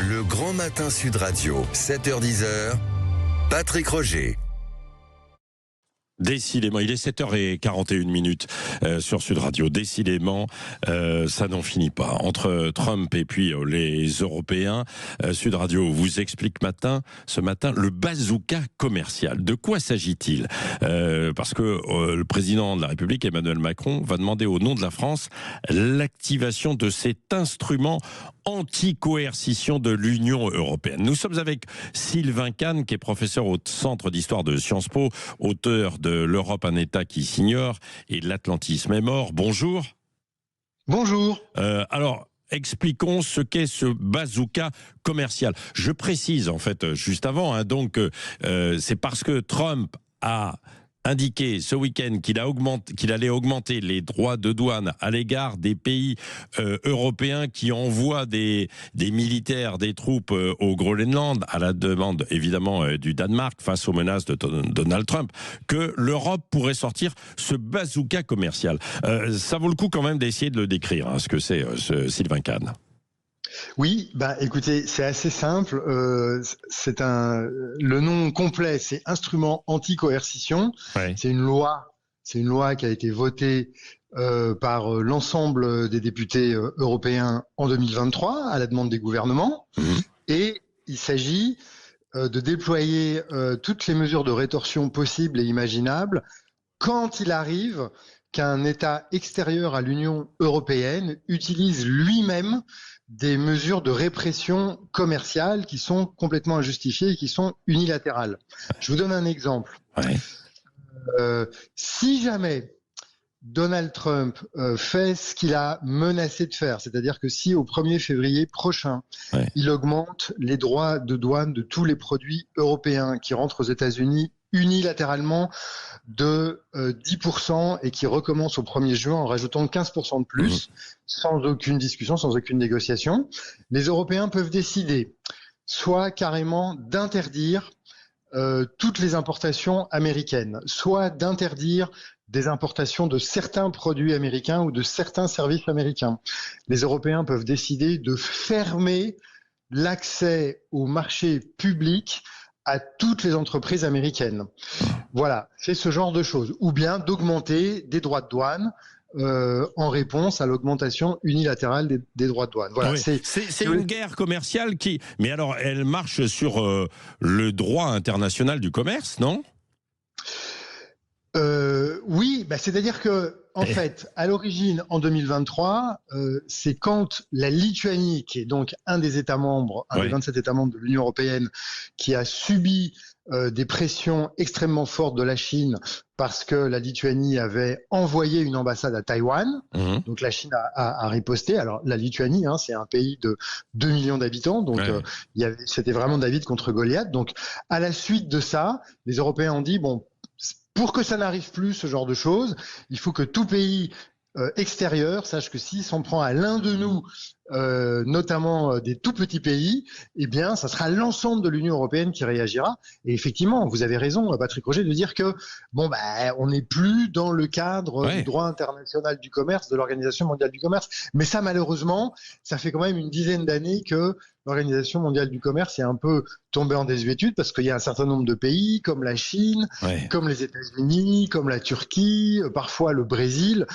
Le Grand Matin Sud Radio, 7h-10h, Patrick Roger. Décidément, il est 7h41 sur Sud Radio. Décidément, ça n'en finit pas. Entre Trump et puis les Européens, Sud Radio vous explique ce matin, le bazooka commercial. De quoi s'agit-il ? Parce que le président de la République, Emmanuel Macron, va demander au nom de la France l'activation de cet instrument anti-coercition de l'Union européenne. Nous sommes avec Sylvain Kahn, qui est professeur au Centre d'Histoire de Sciences Po, auteur de L'Europe, un État qui s'ignore et l'Atlantisme est mort. Bonjour. Bonjour. Alors, expliquons ce qu'est ce bazooka commercial. Je précise, en fait, juste avant, c'est parce que Trump a indiqué ce week-end qu'il allait augmenter les droits de douane à l'égard des pays européens qui envoient des militaires, des troupes au Groenland, à la demande évidemment du Danemark face aux menaces de Donald Trump, que l'Europe pourrait sortir ce bazooka commercial. Ça vaut le coup quand même d'essayer de le décrire, ce que c'est ce Sylvain Kahn. Oui, écoutez, c'est assez simple. Le nom complet, c'est instrument anti-coercition. Ouais. C'est une loi qui a été votée par l'ensemble des députés européens en 2023 à la demande des gouvernements. Et il s'agit de déployer toutes les mesures de rétorsion possibles et imaginables quand il arrive qu'un État extérieur à l'Union européenne utilise lui-même des mesures de répression commerciale qui sont complètement injustifiées et qui sont unilatérales. Je vous donne un exemple. Ouais. Si jamais Donald Trump fait ce qu'il a menacé de faire, c'est-à-dire que si au 1er février prochain, il augmente les droits de douane de tous les produits européens qui rentrent aux États-Unis unilatéralement de 10% et qui recommence au 1er juin en rajoutant 15% de plus, sans aucune discussion, sans aucune négociation, les Européens peuvent décider soit carrément d'interdire toutes les importations américaines, soit d'interdire des importations de certains produits américains ou de certains services américains. Les Européens peuvent décider de fermer l'accès au marché public à toutes les entreprises américaines. Voilà, c'est ce genre de choses. Ou bien d'augmenter des droits de douane en réponse à l'augmentation unilatérale des droits de douane. Voilà, oui. C'est une guerre commerciale mais alors, elle marche sur le droit international du commerce, non ? Oui, c'est-à-dire que en fait, à l'origine, en 2023, c'est quand la Lituanie, qui est donc un des États membres, des 27 États membres de l'Union européenne, qui a subi des pressions extrêmement fortes de la Chine parce que la Lituanie avait envoyé une ambassade à Taïwan. Donc la Chine a riposté. Alors la Lituanie, c'est un pays de 2 millions d'habitants, donc c'était vraiment David contre Goliath. Donc à la suite de ça, les Européens ont dit pour que ça n'arrive plus, ce genre de choses, il faut que tout pays extérieur sache que s'il s'en prend à l'un de nous, notamment des tout petits pays, eh bien, ça sera l'ensemble de l'Union européenne qui réagira. Et effectivement, vous avez raison, Patrick Roger, de dire que on n'est plus dans le cadre du droit international du commerce, de l'Organisation mondiale du commerce. Mais ça, malheureusement, ça fait quand même une dizaine d'années que l'Organisation mondiale du commerce est un peu tombée en désuétude parce qu'il y a un certain nombre de pays comme la Chine, comme les États-Unis, comme la Turquie, parfois le Brésil,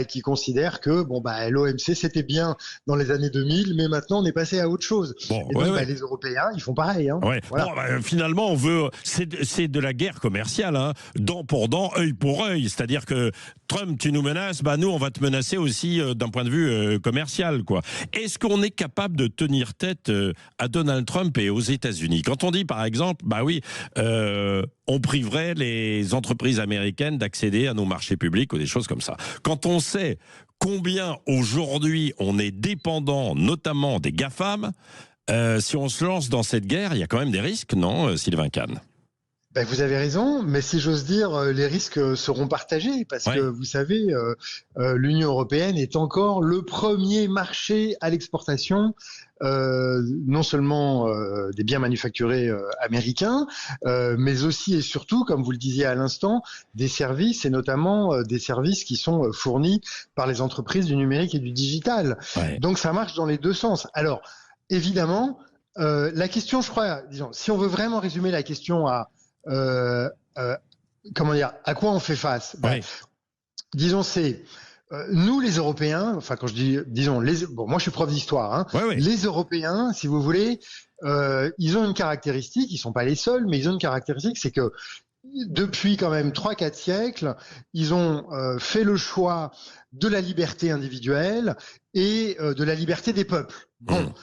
qui considèrent que l'OMC c'était bien dans les années 2000, mais maintenant on est passé à autre chose. Les Européens, ils font pareil. Voilà. Finalement, c'est de la guerre commerciale, dent pour dent, œil pour œil. C'est-à-dire que Trump, tu nous menaces, nous on va te menacer aussi d'un point de vue commercial, quoi. Est-ce qu'on est capable de tenir tête à Donald Trump et aux États-Unis ? Quand on dit par exemple, on priverait les entreprises américaines d'accéder à nos marchés publics ou des choses comme ça. Quand on sait combien aujourd'hui on est dépendant, notamment des GAFAM, si on se lance dans cette guerre, il y a quand même des risques, non, Sylvain Kahn ? Vous avez raison, mais si j'ose dire, les risques seront partagés parce que vous savez, l'Union européenne est encore le premier marché à l'exportation, non seulement des biens manufacturés américains, mais aussi et surtout, comme vous le disiez à l'instant, des services et notamment des services qui sont fournis par les entreprises du numérique et du digital. Donc ça marche dans les deux sens. Alors, évidemment, la question, je crois, disons, si on veut vraiment résumer la question à comment dire, à quoi on fait face, disons, c'est nous les Européens, enfin quand je dis, disons, bon, moi je suis prof d'histoire, hein, les Européens, si vous voulez, ils ont une caractéristique, ils sont pas les seuls, mais ils ont une caractéristique, c'est que depuis quand même 3-4 siècles, ils ont fait le choix de la liberté individuelle et de la liberté des peuples. Bon,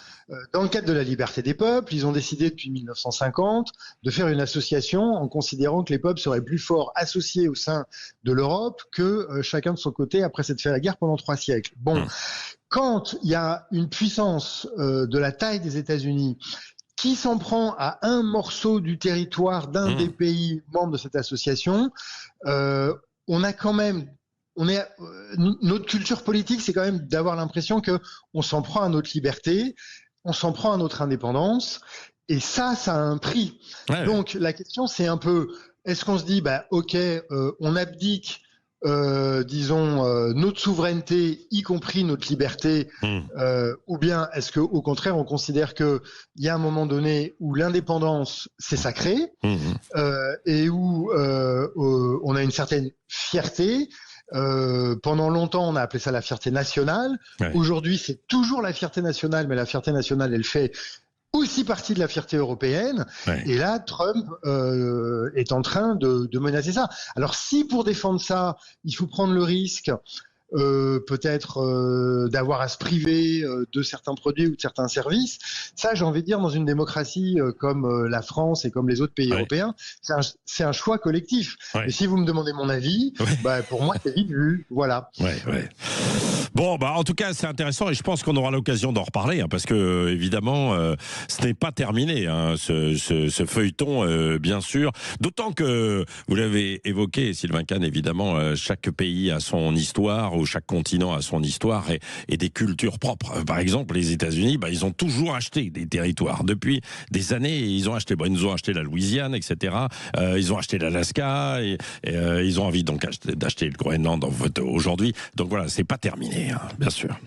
dans le cadre de la liberté des peuples, ils ont décidé depuis 1950 de faire une association en considérant que les peuples seraient plus forts associés au sein de l'Europe que chacun de son côté après s'être fait la guerre pendant 3 siècles. Bon, quand il y a une puissance de la taille des États-Unis qui s'en prend à un morceau du territoire d'un des pays membres de cette association, on a quand même, notre culture politique, c'est quand même d'avoir l'impression que on s'en prend à notre liberté, on s'en prend à notre indépendance, et ça a un prix. Donc la question, c'est un peu, est-ce qu'on se dit, ok, on abdique, disons, notre souveraineté, y compris notre liberté, ou bien est-ce qu'au contraire, on considère qu'il y a un moment donné où l'indépendance, c'est sacré, et où on a une certaine fierté. Pendant longtemps, on a appelé ça la fierté nationale. Aujourd'hui, c'est toujours la fierté nationale, mais la fierté nationale, elle fait aussi partie de la fierté européenne. Et là, Trump est en train de menacer ça. Alors, si pour défendre ça, il faut prendre le risque peut-être d'avoir à se priver de certains produits ou de certains services, ça, j'ai envie de dire, dans une démocratie comme la France et comme les autres pays européens, c'est un choix collectif. Et si vous me demandez mon avis, pour moi, c'est vite vu. Voilà. Bon, en tout cas, c'est intéressant et je pense qu'on aura l'occasion d'en reparler, hein, parce que évidemment, ce n'est pas terminé, hein, ce feuilleton, bien sûr. D'autant que vous l'avez évoqué, Sylvain Kahn, évidemment, chaque pays a son histoire ou chaque continent a son histoire et des cultures propres. Par exemple, les États-Unis, ils ont toujours acheté des territoires depuis des années. Ils ont acheté, ils nous ont acheté la Louisiane, etc. Ils ont acheté l'Alaska et ils ont envie donc d'acheter le Groenland aujourd'hui. Donc voilà, c'est pas terminé. Bien sûr.